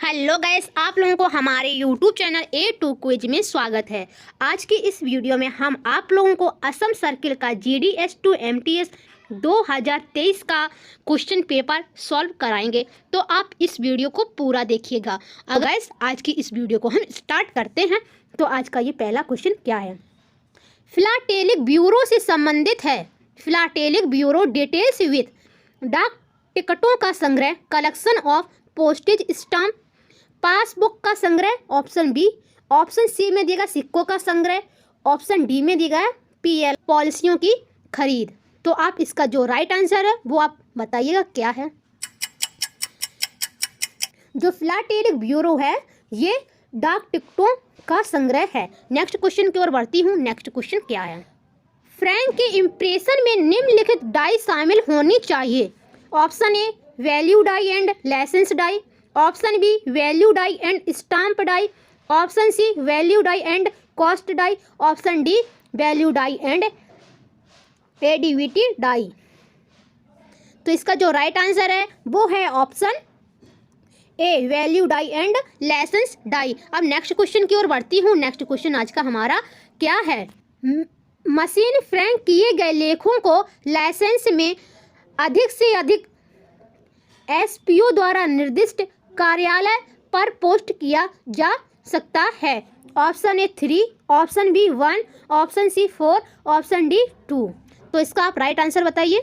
Hello guys, आप लोगों को हमारे यूट्यूब चैनल A2 क्विज में स्वागत है। आज की इस वीडियो में हम आप लोगों को असम सर्किल का GDS to MTS 2023 का क्वेश्चन पेपर सॉल्व कराएंगे, तो आप इस वीडियो को पूरा देखिएगा। अगर गाइस आज की इस वीडियो को हम स्टार्ट करते हैं तो आज का ये पहला क्वेश्चन क्या है। फिलाटेलिक ब्यूरो से संबंधित है। फिलाटेलिक ब्यूरो डिटेल्स विथ डाक टिकटों का संग्रह, collection of postage stamp, passbook का संग्रह, ऑप्शन बी। ऑप्शन सी में दिएगा सिक्कों का संग्रह, ऑप्शन डी में दिएगा PL पॉलिसियों की खरीद। तो आप इसका जो राइट आंसर है वो आप बताइएगा क्या है। जो फिलाटेलिक ब्यूरो है ये डाक टिकटों का संग्रह है। नेक्स्ट क्वेश्चन की ओर बढ़ती हूँ। नेक्स्ट क्वेश्चन क्या है। फ्रैंक के इम्प्रेशन में निम्नलिखित डाई शामिल होनी चाहिए। Option A value die and licence die, option B value die and stamp die, option C value die and cost die, option D value die and ADVT die. तो इसका जो right answer है वो है option A value die and licence die. अब next question की ओर बढ़ती हूँ। नेक्स्ट क्वेश्चन आज का हमारा क्या है। मशीन फ्रैंक किए गए लेखों को लाइसेंस में अधिक से अधिक SPO द्वारा निर्दिष्ट कार्यालय पर पोस्ट किया जा सकता है। Option A 3, option B 1, option C 4, option D 2। तो इसका आप राइट आंसर बताइए।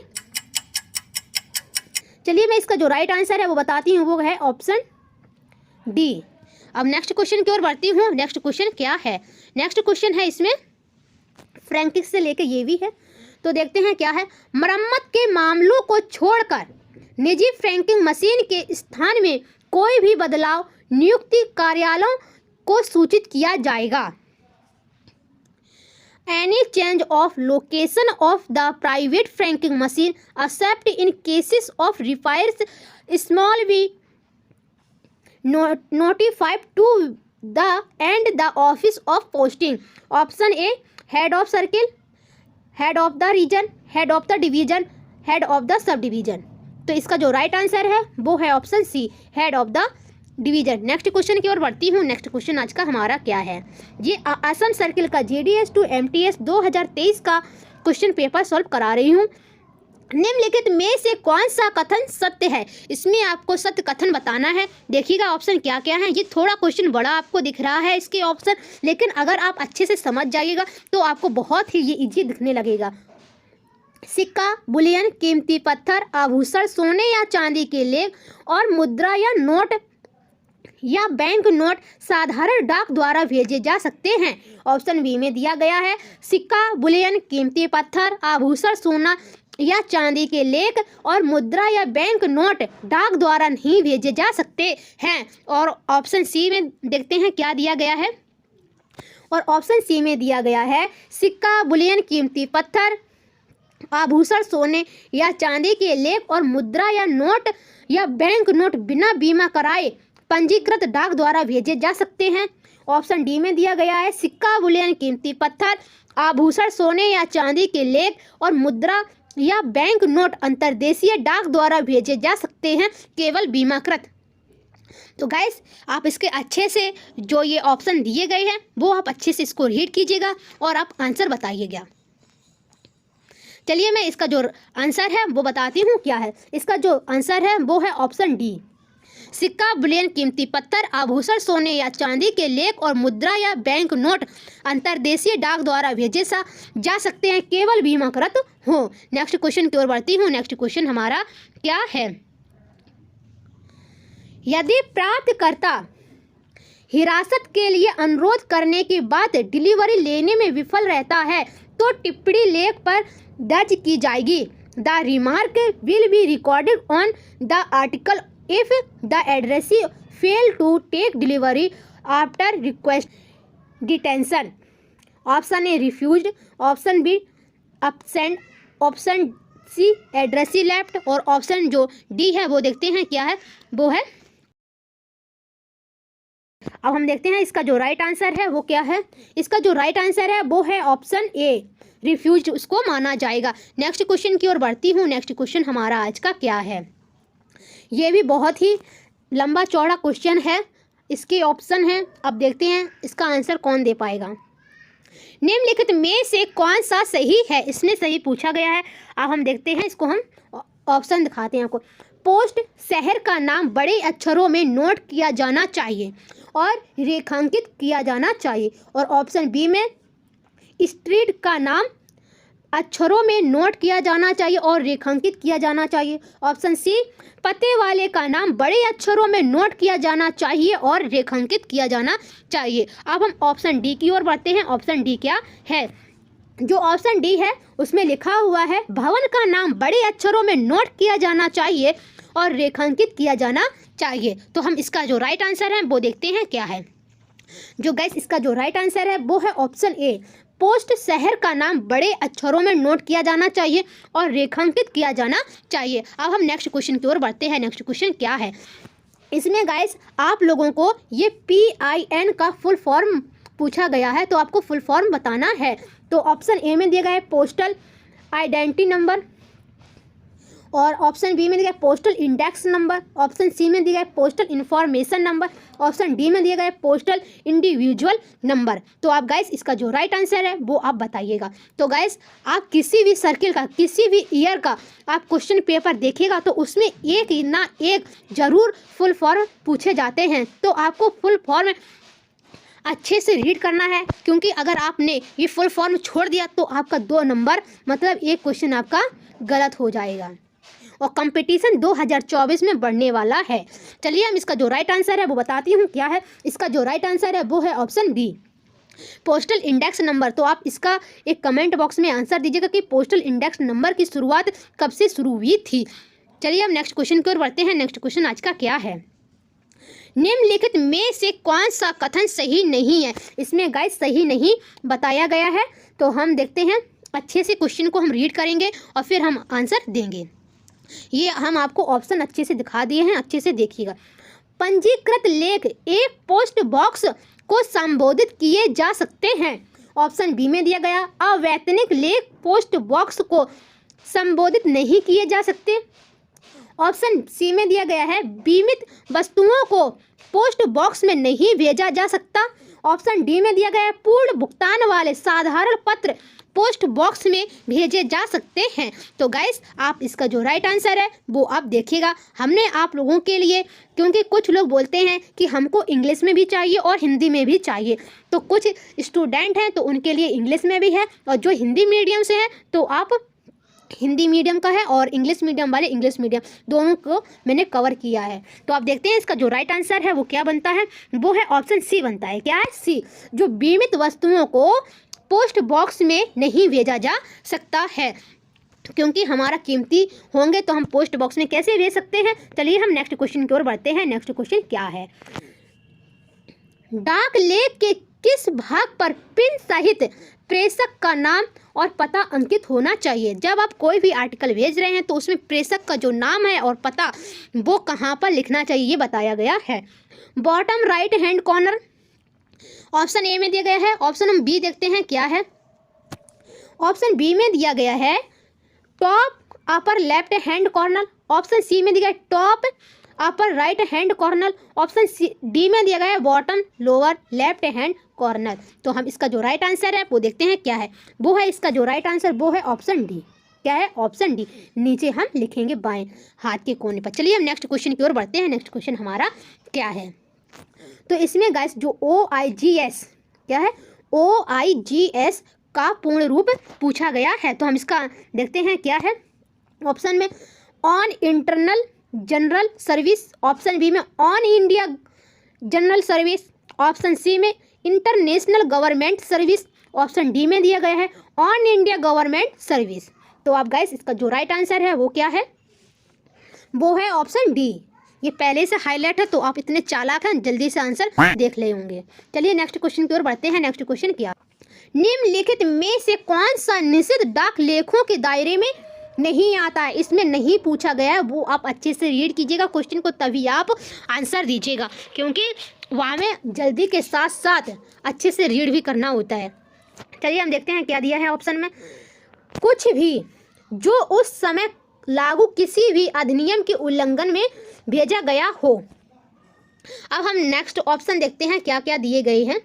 चलिए मैं इसका जो राइट आंसर है वो बताती हूँ, वो है ऑप्शन डी। अब नेक्स्ट क्वेश्चन की ओर बढ़ती हूँ। नेक्स्ट क्वेश्चन क्या है। नेक्स्ट क्वेश्चन है इसमें फ्रैंकिंग से लेके ये भी है, तो देखते हैं क्या है। मरम्मत के मामलों को छोड़कर निजी फ्रैंकिंग मशीन के स्थान में कोई भी बदलाव नियुक्ति कार्यालयों को सूचित किया जाएगा। Any change of location of the private franking machine except in cases of repairs small be notified to the office of posting. Option A head of circle, head of the region, head of the division, head of the subdivision। तो इसका जो right answer है वो है option C head of the division. Next question की ओर बढ़ती हूँ। नेक्स्ट क्वेश्चन आज का हमारा क्या है। ये असम सर्किल का GDS to MTS 2023 का क्वेश्चन पेपर सॉल्व करा रही हूँ। निम्नलिखित में से कौन सा कथन सत्य है। इसमें आपको सत्य कथन बताना है। देखिएगा ऑप्शन क्या क्या है। ये थोड़ा क्वेश्चन बड़ा आपको दिख रहा है इसके ऑप्शन, लेकिन अगर आप अच्छे से समझ जाइएगा तो आपको बहुत ही ये ईजी दिखने लगेगा। सिक्का, बुलियन, कीमती पत्थर, आभूषण, सोने या चांदी के लेख और मुद्रा या नोट या बैंक नोट साधारण डाक द्वारा भेजे जा सकते हैं। ऑप्शन बी में दिया गया है सिक्का, बुलियन, कीमती पत्थर, आभूषण, सोना या चांदी के लेख और मुद्रा या बैंक नोट डाक द्वारा नहीं भेजे जा सकते हैं। और ऑप्शन सी में देखते हैं क्या दिया गया है। और ऑप्शन सी में दिया गया है सिक्का, बुलियन, कीमती पत्थर, आभूषण, सोने या चांदी के लेख और मुद्रा या नोट या बैंक नोट बिना बीमा कराए पंजीकृत डाक द्वारा भेजे जा सकते हैं। ऑप्शन डी में दिया गया है सिक्का, बुलियन, कीमती पत्थर, आभूषण, सोने या चांदी के लेख और मुद्रा या बैंक नोट अंतर्देशीय डाक द्वारा भेजे जा सकते हैं, केवल बीमाकृत। तो गाइस आप इसके अच्छे से जो ये ऑप्शन दिए गए हैं वो आप अच्छे से इसको रीड कीजिएगा और आप आंसर बताइएगा। चलिए मैं इसका जो आंसर है वो बताती हूँ क्या है। इसका जो आंसर है वो है ऑप्शन डी। सिक्का, बुलियन, कीमती पत्थर, आभूषण, सोने या चांदी के लेख और मुद्रा या बैंक नोट अंतर्देशीय डाक द्वारा भेजे जा सकते हैं, केवल बीमाकृत हो। नेक्स्ट क्वेश्चन की ओर बढ़ती हूँ। नेक्स्ट क्वेश्चन हमारा क्या है। यदि प्राप्तकर्ता हिरासत के लिए अनुरोध करने के बाद डिलीवरी लेने में विफल रहता है तो टिप्पणी लेख पर दर्ज की जाएगी। The remark will be recorded on the article if the addressee fail to take delivery after request detention. Option A refused, option B absent, option C addressee left और ऑप्शन जो डी है वो देखते हैं क्या है वो है। अब हम देखते हैं इसका जो राइट आंसर है वो क्या है। इसका जो राइट आंसर है वो है ऑप्शन ए रिफ्यूज्ड, उसको माना जाएगा। नेक्स्ट क्वेश्चन की ओर बढ़ती हूँ। नेक्स्ट क्वेश्चन हमारा आज का क्या है। ये भी बहुत ही लंबा चौड़ा क्वेश्चन है, इसके ऑप्शन हैं। अब देखते हैं इसका आंसर कौन दे पाएगा। निम्नलिखित में से कौन सा सही है, इसमें सही पूछा गया है। अब हम देखते हैं इसको, हम ऑप्शन दिखाते हैं आपको। पोस्ट शहर का नाम बड़े अक्षरों में नोट किया जाना चाहिए और रेखांकित किया जाना चाहिए। और ऑप्शन बी में स्ट्रीट का नाम अक्षरों में नोट किया जाना चाहिए और रेखांकित किया जाना चाहिए। ऑप्शन सी पते वाले का नाम बड़े अक्षरों में नोट किया जाना चाहिए और रेखांकित किया जाना चाहिए। अब हम ऑप्शन डी की ओर बढ़ते हैं। ऑप्शन डी क्या है? जो ऑप्शन डी है उसमें लिखा हुआ है भवन का नाम बड़े अक्षरों में नोट किया जाना चाहिए और रेखांकित किया जाना चाहिए। तो हम इसका जो राइट आंसर है वो देखते हैं क्या है। जो गैस इसका जो राइट आंसर है वो है ऑप्शन ए, पोस्ट शहर का नाम बड़े अक्षरों में नोट किया जाना चाहिए और रेखांकित किया जाना चाहिए। अब हम नेक्स्ट क्वेश्चन की ओर बढ़ते हैं। नेक्स्ट क्वेश्चन क्या है? इसमें गाइस आप लोगों को ये PIN का फुल फॉर्म पूछा गया है, तो आपको फुल फॉर्म बताना है। तो ऑप्शन ए में दिया गया है पोस्टल आइडेंटिटी नंबर, और ऑप्शन बी में दिया गया postal index number, option C में दिया गया postal information number, option D में दिया गया पोस्टल इंडिविजुअल नंबर। तो आप गाइस इसका जो राइट आंसर है वो आप बताइएगा। तो गाइस आप किसी भी सर्किल का, किसी भी ईयर का आप क्वेश्चन पेपर देखिएगा तो उसमें एक ना एक जरूर फुल फॉर्म पूछे जाते हैं। तो आपको फुल फॉर्म अच्छे से रीड करना है, क्योंकि अगर आपने ये फुल फॉर्म छोड़ दिया तो आपका 2 नंबर मतलब एक क्वेश्चन आपका गलत हो जाएगा और कंपटीशन 2024 में बढ़ने वाला है। चलिए हम इसका जो राइट आंसर है वो बताती हूँ क्या है। इसका जो राइट आंसर है वो है option B, postal index number. तो आप इसका एक कमेंट बॉक्स में आंसर दीजिएगा कि पोस्टल इंडेक्स नंबर की शुरुआत कब से शुरू हुई थी। चलिए हम नेक्स्ट क्वेश्चन की ओर बढ़ते हैं। नेक्स्ट क्वेश्चन आज का क्या है? निम्नलिखित में से कौन सा कथन सही नहीं है? इसमें गाइस सही नहीं बताया गया है। तो हम देखते हैं, अच्छे से क्वेश्चन को हम रीड करेंगे और फिर हम आंसर देंगे। ये हम आपको ऑप्शन अच्छे से दिखा दिए हैं, अच्छे से देखिएगा। पंजीकृत लेख एक पोस्ट बॉक्स को संबोधित किए जा सकते हैं। ऑप्शन बी में दिया गया अवैतनिक लेख पोस्ट बॉक्स को संबोधित नहीं किए जा सकते। ऑप्शन सी में दिया गया है बीमित वस्तुओं को पोस्ट बॉक्स में नहीं भेजा जा सकता। ऑप्शन डी में दिया गया है पूर्ण भुगतान वाले साधारण पत्र पोस्ट बॉक्स में भेजे जा सकते हैं। तो गाइस आप इसका जो राइट आंसर है वो आप देखिएगा। हमने आप लोगों के लिए, क्योंकि कुछ लोग बोलते हैं कि हमको इंग्लिश में भी चाहिए और हिंदी में भी चाहिए, तो कुछ स्टूडेंट हैं तो उनके लिए इंग्लिश में भी है, और जो हिंदी मीडियम से है तो आप हिंदी मीडियम का है, और इंग्लिश मीडियम वाले इंग्लिश मीडियम, दोनों को मैंने कवर किया है। तो आप देखते हैं इसका जो राइट आंसर है वो क्या बनता है, वो है ऑप्शन सी बनता है। क्या है? सी, जो बीमित वस्तुओं को पोस्ट बॉक्स में नहीं भेजा जा सकता है, क्योंकि हमारा कीमती होंगे तो हम पोस्ट बॉक्स में कैसे भेज सकते हैं। चलिए हम नेक्स्ट क्वेश्चन की ओर बढ़ते हैं। नेक्स्ट क्वेश्चन क्या है? डाक लेख के किस भाग पर पिन सहित प्रेषक का नाम और पता अंकित होना चाहिए? जब आप कोई भी आर्टिकल भेज रहे हैं तो उसमें प्रेषक का जो नाम है और पता वो कहाँ पर लिखना चाहिए ये बताया गया है। Bottom right hand corner, option A में दिया गया है। ऑप्शन हम बी देखते हैं क्या है। ऑप्शन बी में दिया गया है top upper left hand corner. Option C में दिया गया top upper right hand corner. Option C D में दिया गया है bottom lower left hand corner. तो हम इसका जो राइट आंसर है वो देखते हैं क्या है। वो है इसका जो राइट आंसर वो है ऑप्शन डी। क्या है? Option D. नीचे हम लिखेंगे बाएं हाथ के कोने पर। चलिए हम नेक्स्ट क्वेश्चन की ओर बढ़ते हैं। नेक्स्ट क्वेश्चन हमारा क्या है? तो इसमें गाइस जो OIGS क्या है, OIGS का पूर्ण रूप पूछा गया है। तो हम इसका देखते हैं क्या है। ऑप्शन में on internal general service, option B में on India general service, option C में international government service, option D में दिया गया है ऑन इंडिया गवर्नमेंट सर्विस। तो आप गाइस इसका जो राइट आंसर है वो क्या है? वो है ऑप्शन डी। ये पहले से हाईलाइट है तो आप इतने चालाक हैं, जल्दी से आंसर देख ले होंगे। चलिए नेक्स्ट क्वेश्चन की ओर बढ़ते हैं। नेक्स्ट क्वेश्चन क्या? निम्नलिखित में से कौन सा निषिद्ध डाक लेखों के दायरे में नहीं आता है? इसमें नहीं पूछा गया है, वो आप अच्छे से रीड कीजिएगा क्वेश्चन को, तभी आप आंसर दीजिएगा, क्योंकि वहाँ में जल्दी के साथ साथ अच्छे से रीड भी करना होता है। चलिए हम देखते हैं क्या दिया है ऑप्शन में। कुछ भी जो उस समय लागू किसी भी अधिनियम के उल्लंघन में भेजा गया हो। अब हम नेक्स्ट ऑप्शन देखते हैं क्या क्या दिए गए हैं।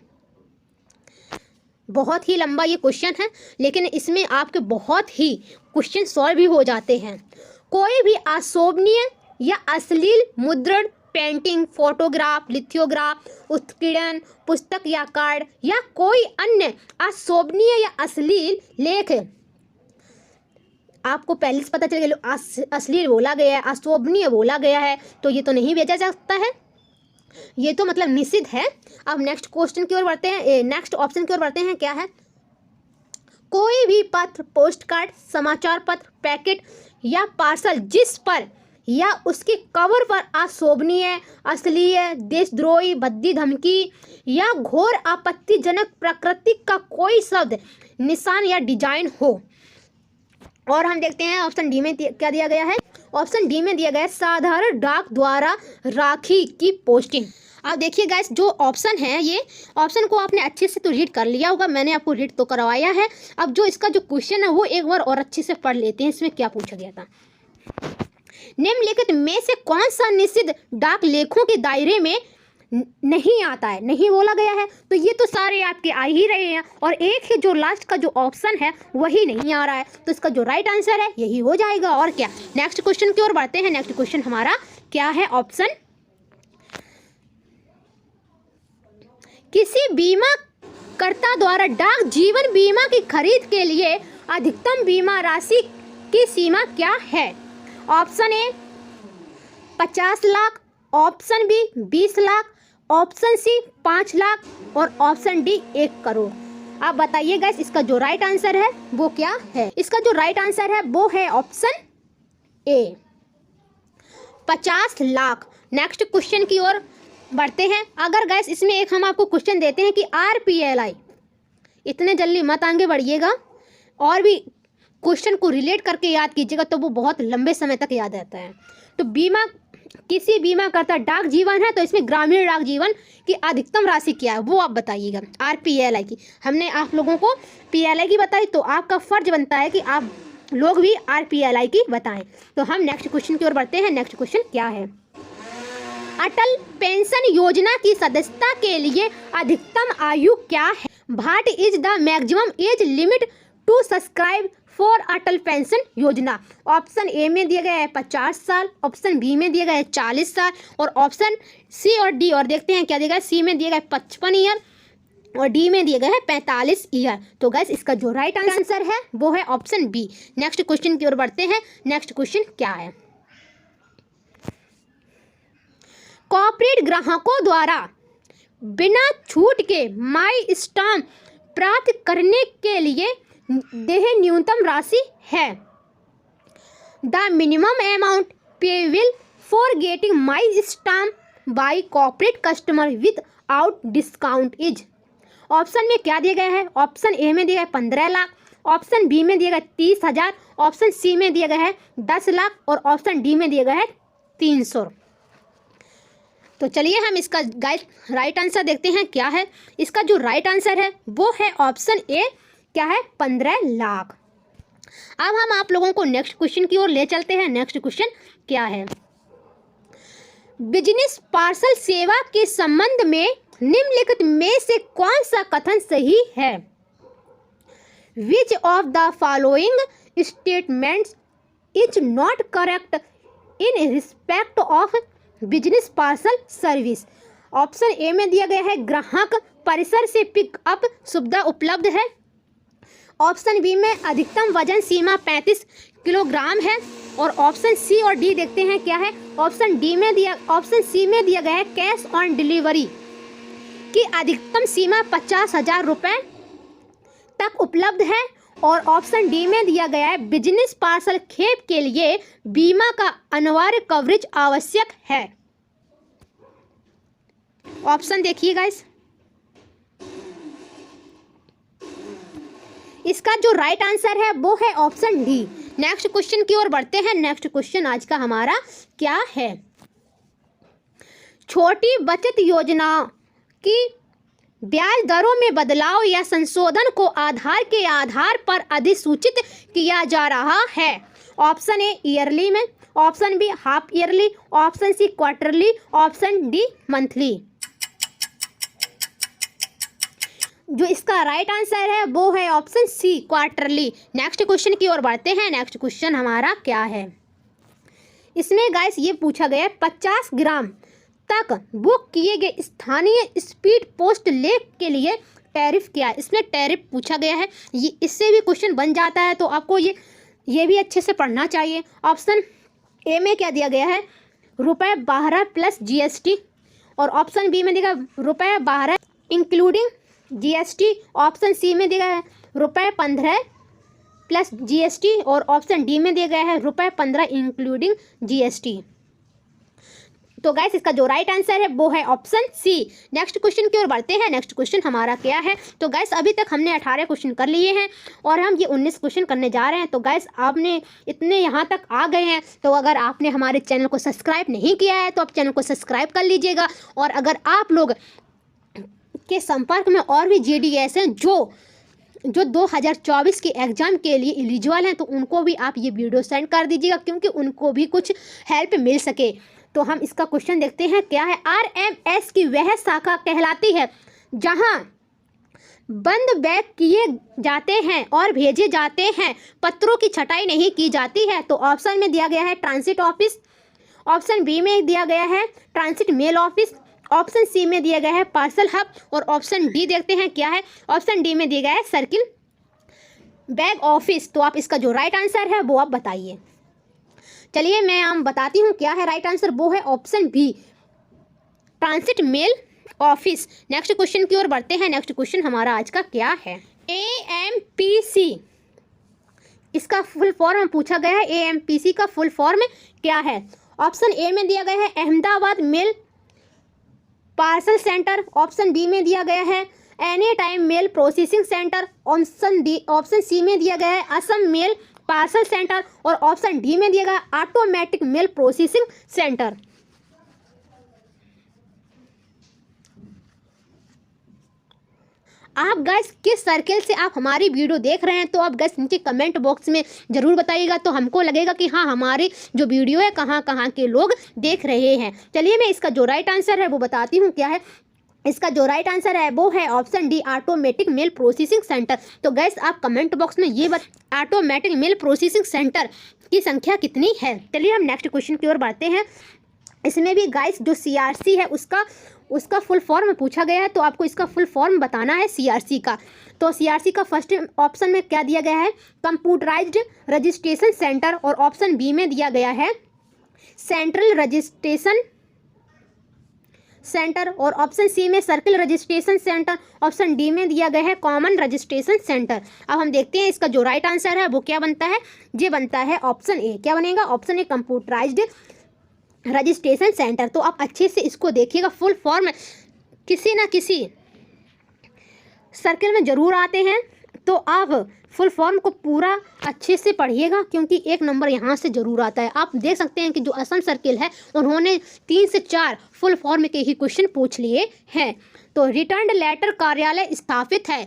बहुत ही लंबा ये क्वेश्चन है, लेकिन इसमें आपके बहुत ही क्वेश्चन सॉल्व भी हो जाते हैं। कोई भी अशोभनीय या अश्लील मुद्रण, पेंटिंग, फोटोग्राफ, लिथोग्राफ, उत्कीर्णन, पुस्तक या कार्ड या कोई अन्य अशोभनीय या अश्लील लेख, आपको पहले से पता चल गया अश्लील बोला गया है, अशोभनीय बोला गया है, तो ये तो नहीं बेचा जा सकता है, ये तो मतलब निषिद्ध है। अब नेक्स्ट क्वेश्चन की ओर बढ़ते हैं, नेक्स्ट ऑप्शन की ओर बढ़ते हैं। क्या है? कोई भी पत्र, पोस्ट कार्ड, समाचार पत्र, पैकेट या पार्सल जिस पर या उसके कवर पर अशोभनीय, अश्लील, देशद्रोही, भद्दी, धमकी या घोर आपत्तिजनक प्रकृति का कोई शब्द, निशान या डिजाइन हो। और हम देखते हैं ऑप्शन डी में क्या दिया गया है। ऑप्शन डी में दिया गया है साधारण डाक द्वारा राखी की पोस्टिंग। अब देखिए गाइस, जो ऑप्शन है ये ऑप्शन को आपने अच्छे से तो रीड कर लिया होगा, मैंने आपको रीड तो करवाया है। अब जो इसका जो क्वेश्चन है वो एक बार और अच्छे से पढ़ लेते हैं। इसमें क्या पूछा गया था? निम्नलिखित में से कौन सा निषिद्ध डाक लेखों के दायरे में नहीं आता है? नहीं बोला गया है, तो ये तो सारे आपके आ ही रहे हैं, और एक ही जो लास्ट का जो ऑप्शन है वही नहीं आ रहा है, तो इसका जो राइट आंसर है यही हो जाएगा। और क्या? नेक्स्ट क्वेश्चन की ओर बढ़ते हैं। नेक्स्ट क्वेश्चन हमारा क्या है? ऑप्शन, किसी बीमा कर्ता द्वारा डाक जीवन बीमा की खरीद के लिए अधिकतम बीमा राशि की सीमा क्या है? Option A 50 lakh, option B 20 lakh, option C 5 lakh और ऑप्शन डी 1 करोड़। आप बताइए गाइस, इसका जो राइट आंसर है वो क्या है? इसका जो राइट आंसर है वो है option A 50 lakh. Next question की ओर बढ़ते हैं। अगर गाइस इसमें एक हम आपको क्वेश्चन देते हैं कि RPLI, इतने जल्दी मत आगे बढ़िएगा, और भी क्वेश्चन को रिलेट करके याद कीजिएगा तो वो बहुत लंबे समय तक याद रहता है। तो बीमा, किसी बीमा करता डाक जीवन है, तो इसमें ग्रामीण डाक जीवन की अधिकतम राशि क्या है वो आप बताइएगा। RPLI की हमने आप लोगों को PLI की बताई, तो आपका फर्ज बनता है कि आप लोग भी RPLI की बताएं। तो हम नेक्स्ट क्वेश्चन की ओर बढ़ते हैं। नेक्स्ट क्वेश्चन क्या है? अटल पेंशन योजना की सदस्यता के लिए अधिकतम आयु क्या है? What is the maximum age limit to subscribe for Atal pension Yojana? Option A में दिया गया है 50 साल, ऑप्शन बी में दिया गया है 40 साल और ऑप्शन सी और डी, और देखते हैं क्या दिया गया है। सी में दिया गया है 55 ईयर और डी में दिया गया है 45 ईयर। तो गाइस इसका जो राइट आंसर है वो है ऑप्शन बी। नेक्स्ट क्वेश्चन की ओर बढ़ते हैं। नेक्स्ट क्वेश्चन क्या है? कॉर्पोरेट ग्राहकों द्वारा बिना छूट के माई स्टाम्प प्राप्त करने के लिए देय न्यूनतम राशि है। The minimum amount payable for getting my stamp by corporate customer with out discount is. Option में क्या दिया गया है? ऑप्शन ए में दिया गया है 15 लाख, ऑप्शन बी में दिया गया है 30,000, ऑप्शन सी में दिया गया है 10 लाख और ऑप्शन डी में दिया गया है 300। तो चलिए हम इसका राइट आंसर देखते हैं क्या है। इसका जो राइट आंसर है वो है ऑप्शन ए, क्या है? 15 लाख। अब हम आप लोगों को नेक्स्ट क्वेश्चन की ओर ले चलते हैं। नेक्स्ट क्वेश्चन क्या है? बिजनेस पार्सल सेवा के संबंध में निम्नलिखित में से कौन सा कथन सही है? Which of the following statements is not correct in respect of business parcel service? Option A में दिया गया है ग्राहक परिसर से पिकअप सुविधा उपलब्ध है, ऑप्शन बी में अधिकतम वजन सीमा 35 किलोग्राम है और ऑप्शन सी और डी देखते हैं क्या है। ऑप्शन सी में दिया गया है कैश ऑन डिलीवरी की अधिकतम सीमा 50,000 रुपये तक उपलब्ध है और ऑप्शन डी में दिया गया है बिजनेस पार्सल खेप के लिए बीमा का अनिवार्य कवरेज आवश्यक है। ऑप्शन देखिए गाइस, इसका जो राइट आंसर है वो है ऑप्शन डी। नेक्स्ट क्वेश्चन की ओर बढ़ते हैं। नेक्स्ट क्वेश्चन आज का हमारा क्या है? छोटी बचत योजना की ब्याज दरों में बदलाव या संशोधन को आधार के आधार पर अधिसूचित किया जा रहा है। ऑप्शन ए ईयरली में, option B half yearly, option C quarterly, option D monthly. जो इसका राइट आंसर है वो है option C quarterly. Next question की ओर बढ़ते हैं। नेक्स्ट क्वेश्चन हमारा क्या है, इसमें गाइस ये पूछा गया 50 ग्राम तक बुक किए गए स्थानीय स्पीड पोस्ट लेख के लिए टैरिफ क्या है। इसमें टैरिफ पूछा गया है, ये इससे भी क्वेश्चन बन जाता है, तो आपको ये भी अच्छे से पढ़ना चाहिए। ऑप्शन ए में क्या दिया गया है, ₹12 प्लस GST, और ऑप्शन बी में दिया ₹12 इंक्लूडिंग GST, ऑप्शन सी में दिया है ₹15 प्लस GST, और ऑप्शन डी में दिया गया है ₹15 इंक्लूडिंग GST। तो गाइस इसका जो राइट आंसर है वो है ऑप्शन सी। नेक्स्ट क्वेश्चन की ओर बढ़ते हैं। नेक्स्ट क्वेश्चन हमारा क्या है, तो गाइस अभी तक हमने 18 क्वेश्चन कर लिए हैं और हम ये 19 क्वेश्चन करने जा रहे हैं। तो गाइस आपने इतने यहाँ तक आ गए हैं, तो अगर आपने हमारे चैनल को सब्सक्राइब नहीं किया है तो आप चैनल को सब्सक्राइब कर लीजिएगा। और अगर आप लोग के संपर्क में और भी GDS हैं जो 2024 के एग्ज़ाम के लिए एलिजिबल हैं, तो उनको भी आप ये वीडियो सेंड कर दीजिएगा, क्योंकि उनको भी कुछ हेल्प मिल सके। तो हम इसका क्वेश्चन देखते हैं क्या है। RMS की वह शाखा कहलाती है जहां बंद बैग किए जाते हैं और भेजे जाते हैं, पत्रों की छटाई नहीं की जाती है। तो ऑप्शन में दिया गया है ट्रांसिट ऑफिस, ऑप्शन बी में दिया गया है transit mail office, option C में दिया गया है पार्सल हब, और ऑप्शन डी देखते हैं क्या है। ऑप्शन डी में दिया गया है सर्किल बैग ऑफिस। तो आप इसका जो राइट आंसर है वो आप बताइए। चलिए मैं आप बताती हूँ क्या है राइट आंसर, वो है option B transit mail office. Next question की ओर बढ़ते हैं। नेक्स्ट क्वेश्चन हमारा आज का क्या है, AMPC इसका फुल फॉर्म पूछा गया है। AMPC का फुल फॉर्म क्या है। ऑप्शन ए में दिया गया है Ahmedabad mail parcel centre, option B में दिया गया है any time mail processing centre, option C में दिया गया है असम मेल पार्सल सेंटर, और ऑप्शन डी में दिया गया ऑटोमेटिक मेल प्रोसेसिंग सेंटर। आप गैस किस सर्किल से आप हमारी वीडियो देख रहे हैं, तो आप गैस नीचे कमेंट बॉक्स में ज़रूर बताइएगा, तो हमको लगेगा कि हाँ हमारी जो वीडियो है कहाँ कहाँ के लोग देख रहे हैं। चलिए मैं इसका जो राइट आंसर है वो बताती हूँ क्या है। इसका जो राइट आंसर है वो है option D automatic mail processing centre. तो गैस आप कमेंट बॉक्स में ये ऑटोमेटिक मेल प्रोसेसिंग सेंटर की संख्या कितनी है। चलिए हम नेक्स्ट क्वेश्चन की ओर बढ़ते हैं। इसमें भी गाइस जो CRC है उसका फुल फॉर्म पूछा गया है, तो आपको इसका फुल फॉर्म बताना है CRC का। तो CRC का फर्स्ट ऑप्शन में क्या दिया गया है, कंप्यूटराइज्ड रजिस्ट्रेशन सेंटर, और ऑप्शन बी में दिया गया है सेंट्रल रजिस्ट्रेशन सेंटर, और ऑप्शन सी में circle registration centre, option D में दिया गया है कॉमन रजिस्ट्रेशन सेंटर। अब हम देखते हैं इसका जो राइट आंसर है वो क्या बनता है। ये बनता है ऑप्शन ए। क्या बनेगा, option A computerised registration centre. तो आप अच्छे से इसको देखिएगा, फुल फॉर्म किसी ना किसी सर्किल में ज़रूर आते हैं, तो आप फुल फॉर्म को पूरा अच्छे से पढ़िएगा, क्योंकि एक नंबर यहाँ से ज़रूर आता है। आप देख सकते हैं कि जो असम सर्किल है उन्होंने 3 से 4 फुल फॉर्म के ही क्वेश्चन पूछ लिए हैं। तो रिटर्न लेटर कार्यालय स्थापित है,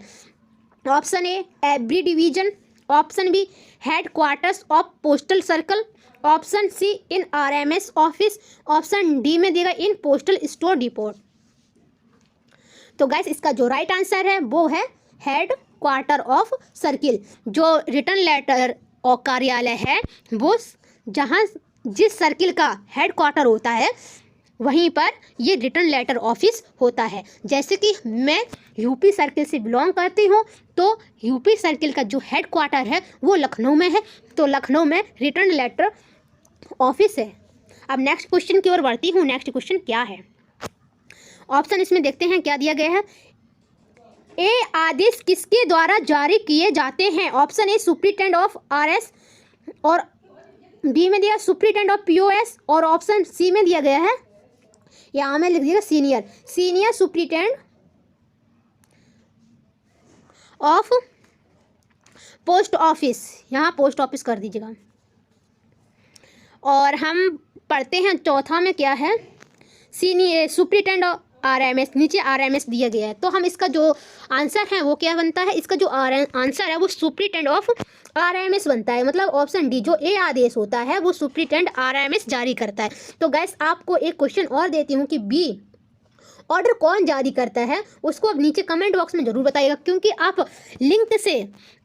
option A every division, option B headquarters of postal circle, option C in RMS office, option D में दिएगा इन पोस्टल स्टोर डिपोट। तो गाइस इसका जो राइट आंसर है वो है हेड क्वार्टर ऑफ सर्किल। जो रिटर्न लेटर और कार्यालय है वो जहाँ जिस सर्किल का हेड क्वार्टर होता है वहीं पर ये रिटर्न लेटर ऑफिस होता है। जैसे कि मैं यूपी सर्किल से बिलोंग करती हूँ, तो यूपी सर्किल का जो हेड क्वार्टर है वो लखनऊ में है, तो लखनऊ में रिटर्न लेटर ऑफिस है। अब नेक्स्ट क्वेश्चन की ओर बढ़ती हूँ। नेक्स्ट क्वेश्चन क्या है, ऑप्शन इसमें देखते हैं क्या दिया गया है। ए आदेश किसके द्वारा जारी किए जाते हैं, option A superintendent of RS, और बी में दिया सुप्रिटेंडेंट ऑफ POS, और ऑप्शन सी में दिया गया है, यहाँ में लिख दिएगा senior superintendent of post office, यहाँ पोस्ट ऑफिस कर दीजिएगा। और हम पढ़ते हैं चौथा में क्या है, सीनियर सुप्रिटेंडेंट RMS, नीचे RMS दिया गया है, तो हम इसका जो आंसर है वो क्या बनता है, इसका जो आंसर है वो सुप्रिटेंडेंट ऑफ RMS बनता है। मतलब ऑप्शन डी, जो ए आदेश होता है वो सुप्रिटेंडेंट RMS जारी करता है। तो गैस आपको एक क्वेश्चन और देती हूँ कि बी ऑर्डर कौन जारी करता है, उसको अब नीचे कमेंट बॉक्स में ज़रूर बताइएगा, क्योंकि आप लिंक से,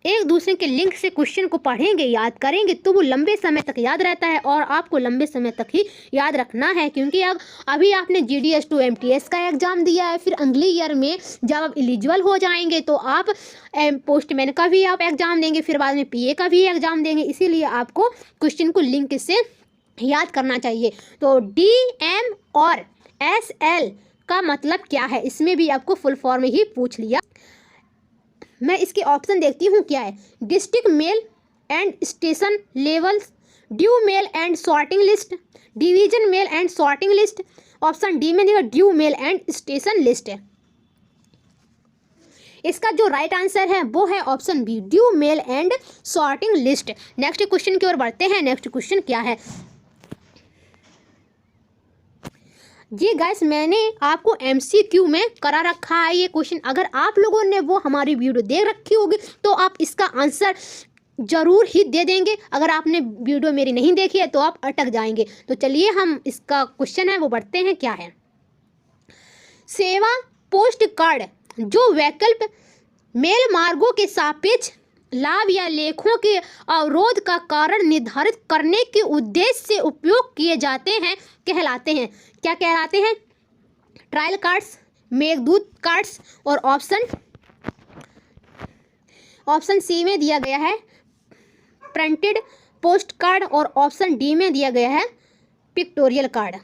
एक दूसरे के लिंक से क्वेश्चन को पढ़ेंगे, याद करेंगे, तो वो लंबे समय तक याद रहता है और आपको लंबे समय तक ही याद रखना है। क्योंकि अब अभी आपने GDS to MTS का एग्ज़ाम दिया है, फिर अगले ईयर में जब आप एलिजिबल हो जाएंगे तो आप पोस्टमैन का भी आप एग्ज़ाम देंगे, फिर बाद में PA का भी एग्ज़ाम देंगे, इसीलिए आपको क्वेश्चन को लिंक से याद करना चाहिए। तो DM और SL का मतलब क्या है, इसमें भी आपको फुल फॉर्म ही पूछ लिया। मैं इसके ऑप्शन देखती हूँ क्या है। District mail and station levels, due mail and sorting list, division mail and sorting list. Option D में देगा due mail and station list है। इसका जो राइट आंसर है वो है option B, due mail and sorting list. Next question की ओर बढ़ते हैं। नेक्स्ट क्वेश्चन क्या है जी गाइस, मैंने आपको MCQ में करा रखा है ये क्वेश्चन। अगर आप लोगों ने वो हमारी वीडियो देख रखी होगी तो आप इसका आंसर ज़रूर ही दे देंगे। अगर आपने वीडियो मेरी नहीं देखी है तो आप अटक जाएंगे। तो चलिए हम इसका क्वेश्चन है वो बढ़ते हैं। क्या है, सेवा पोस्ट कार्ड जो वैकल्प मेल मार्गों के सापेक्ष लाभ या लेखों के अवरोध का कारण निर्धारित करने के उद्देश्य से उपयोग किए जाते हैं कहलाते हैं, क्या कहलाते हैं? ट्रायल कार्ड्स, मेघदूत कार्ड्स और ऑप्शन सी में दिया गया है प्रिंटेड पोस्ट कार्ड और ऑप्शन डी में दिया गया है पिक्टोरियल कार्ड।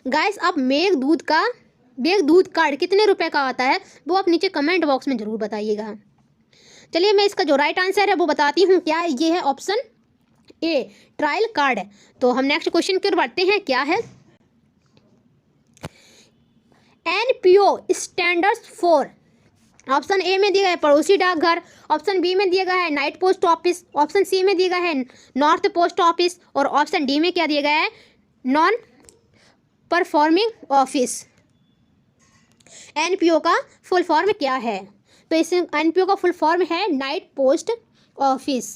गाइस आप मेघदूत कार्ड कितने रुपए का आता है वो आप नीचे कमेंट बॉक्स में ज़रूर बताइएगा। चलिए मैं इसका जो राइट आंसर है वो बताती हूँ। क्या है, ये है ऑप्शन ए, ट्रायल कार्ड। तो हम नेक्स्ट क्वेश्चन की ओर बढ़ते हैं। क्या है, NPO standards for, option A में दिया गया है पड़ोसी डाकघर, ऑप्शन बी में दिया गया है night post office, option C में दिया गया है नॉर्थ पोस्ट ऑफिस और ऑप्शन डी में क्या दिया गया है, नॉन परफॉर्मिंग ऑफिस। NPO का फुल फॉर्म क्या है? तो इस NPO का फुल फॉर्म है नाइट पोस्ट ऑफिस।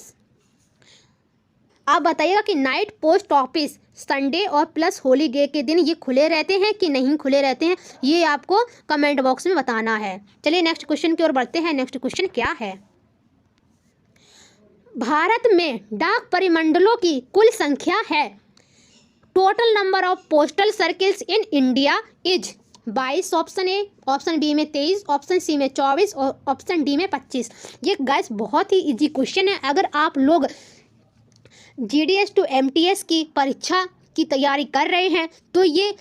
आप बताइएगा कि नाइट पोस्ट ऑफिस संडे और प्लस हॉलीडे के दिन ये खुले रहते हैं कि नहीं खुले रहते हैं, ये आपको कमेंट बॉक्स में बताना है। चलिए नेक्स्ट क्वेश्चन की ओर बढ़ते हैं। नेक्स्ट क्वेश्चन क्या है, भारत में डाक परिमंडलों की कुल संख्या है, total number of postal circles in India is 22, option A, option B में 23, ऑप्शन सी में 24 और ऑप्शन डी में 25। ये गाइस बहुत ही इजी क्वेश्चन है। अगर आप लोग GDS to MTS की परीक्षा की तैयारी कर रहे हैं तो ये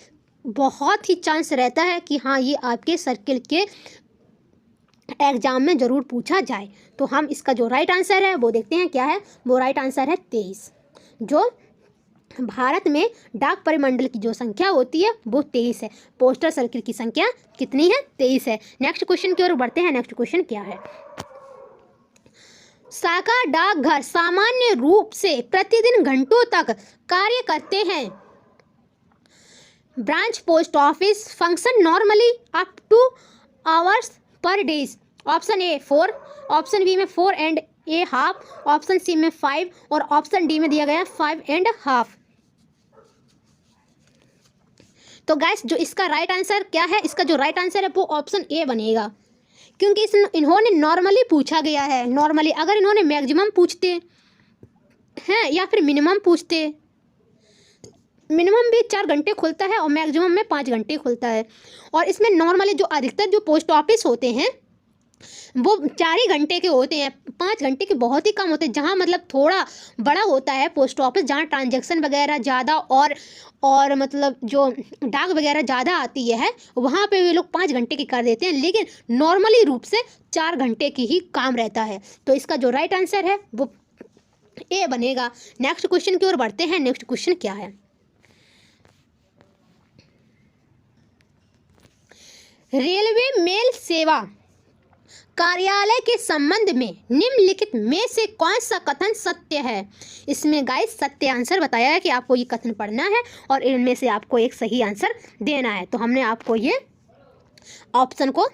बहुत ही चांस रहता है कि हाँ ये आपके सर्किल के एग्जाम में ज़रूर पूछा जाए। तो हम इसका जो राइट आंसर है वो देखते हैं। क्या है, वो राइट आंसर है 23। जो भारत में डाक परिमंडल की जो संख्या होती है वो 23 है। पोस्टल सर्किल की संख्या कितनी है? 23 है। नेक्स्ट क्वेश्चन की ओर बढ़ते हैं। नेक्स्ट क्वेश्चन क्या है, शाखा डाकघर सामान्य रूप से प्रतिदिन घंटों तक कार्य करते हैं। Branch post office function normally up to hours per days. Option A 4, option B में 4 and a half, option C में 5 और ऑप्शन डी में दिया गया 5 एंड हाफ। तो गाइस जो इसका राइट आंसर क्या है, इसका जो राइट आंसर है वो ऑप्शन ए बनेगा, क्योंकि इन्होंने नॉर्मली पूछा गया है। नॉर्मली अगर इन्होंने मैक्सिमम पूछते हैं या फिर मिनिमम पूछते, मिनिमम भी 4 घंटे खुलता है और मैक्सिमम में 5 घंटे खुलता है, और इसमें नॉर्मली जो अधिकतर जो पोस्ट ऑफिस होते हैं वो 4 ही घंटे के होते हैं, 5 घंटे के बहुत ही कम होते हैं। जहाँ मतलब थोड़ा बड़ा होता है पोस्ट ऑफिस, जहाँ ट्रांजैक्शन वगैरह ज़्यादा और मतलब जो डाक वगैरह ज़्यादा आती है वहाँ पे वे लोग 5 घंटे की कर देते हैं, लेकिन नॉर्मली रूप से 4 घंटे की ही काम रहता है। तो इसका जो राइट आंसर है वो ए बनेगा। नेक्स्ट क्वेश्चन की ओर बढ़ते हैं। नेक्स्ट क्वेश्चन क्या है, रेलवे मेल सेवा कार्यालय के संबंध में निम्नलिखित में से कौन सा कथन सत्य है? इसमें गाइस सत्य आंसर बताया है कि आपको ये कथन पढ़ना है और इनमें से आपको एक सही आंसर देना है। तो हमने आपको ये ऑप्शन को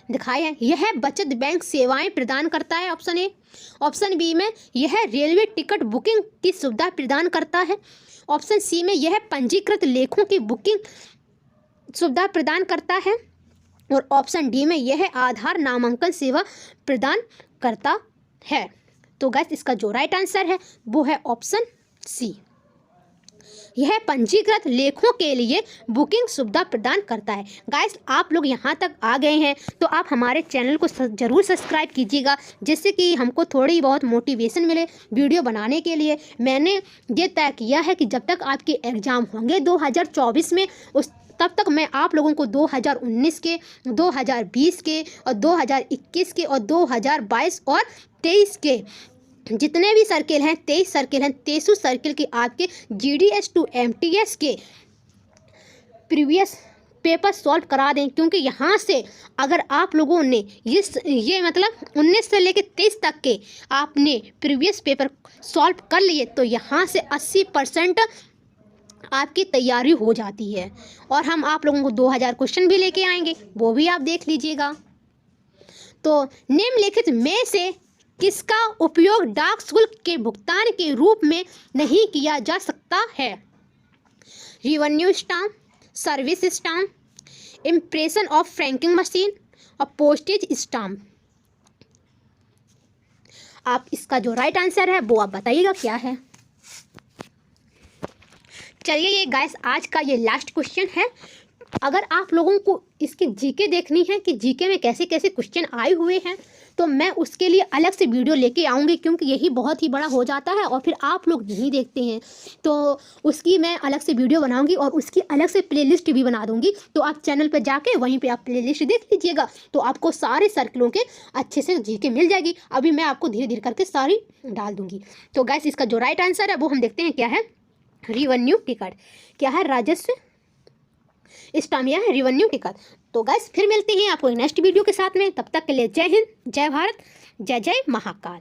दिखाए हैं। यह बचत बैंक सेवाएं प्रदान करता है, ऑप्शन ए। ऑप्शन बी में यह रेलवे टिकट बुकिंग की सुविधा प्रदान करता है। ऑप्शन सी में यह पंजीकृत लेखों की बुकिंग सुविधा प्रदान करता है। और ऑप्शन डी में यह आधार नामांकन सेवा प्रदान करता है। तो गाइस इसका जो राइट आंसर है वो है ऑप्शन सी। यह पंजीकृत लेखों के लिए बुकिंग सुविधा प्रदान करता है। गाइस आप लोग यहाँ तक आ गए हैं तो आप हमारे चैनल को ज़रूर सब्सक्राइब कीजिएगा, जिससे कि हमको थोड़ी बहुत मोटिवेशन मिले वीडियो बनाने के लिए। मैंने ये तय किया है कि जब तक आपके एग्ज़ाम होंगे 2024 में, तब तक मैं आप लोगों को 2019 के, 2020 के और 2021 के और 2022 और 23 के जितने भी सर्किल हैं, 23 सर्किल हैं, 23 सर्किल के आपके GDS to MTS के प्रीवियस पेपर सॉल्व करा दें। क्योंकि यहाँ से अगर आप लोगों ने ये मतलब 19 से लेकर 23 तक के आपने प्रीवियस पेपर सॉल्व कर लिए तो यहाँ से 80% आपकी तैयारी हो जाती है। और हम आप लोगों को 2000 क्वेश्चन भी लेके आएंगे, वो भी आप देख लीजिएगा। तो निम्नलिखित में से किसका उपयोग डाक शुल्क के भुगतान के रूप में नहीं किया जा सकता है? Revenue stamp, service stamp, impression of franking machine और पोस्टेज स्टाम्प। आप इसका जो राइट आंसर है वो आप बताइएगा क्या है। चलिए ये गाइस आज का ये लास्ट क्वेश्चन है। अगर आप लोगों को इसकी जीके देखनी है कि जीके में कैसे कैसे क्वेश्चन आए हुए हैं तो मैं उसके लिए अलग से वीडियो लेके आऊँगी, क्योंकि यही बहुत ही बड़ा हो जाता है और फिर आप लोग नहीं देखते हैं। तो उसकी मैं अलग से वीडियो बनाऊंगी और उसकी अलग से प्लेलिस्ट भी बना दूंगी। तो आप चैनल पर जाके वहीं पे आप प्लेलिस्ट देख लीजिएगा, तो आपको सारे सर्किलों के अच्छे से जीके मिल जाएगी। अभी मैं आपको धीरे धीरे करके सारी डाल दूँगी। तो गैस इसका जो राइट आंसर है वो हम देखते हैं क्या है। रेवेन्यू टिकट क्या है? राजस्व स्टाम्प या है रेवेन्यू टिकट। तो गाइस फिर मिलते हैं आपको नेक्स्ट वीडियो के साथ में। तब तक के लिए जय हिंद, जय भारत, जय जय महाकाल।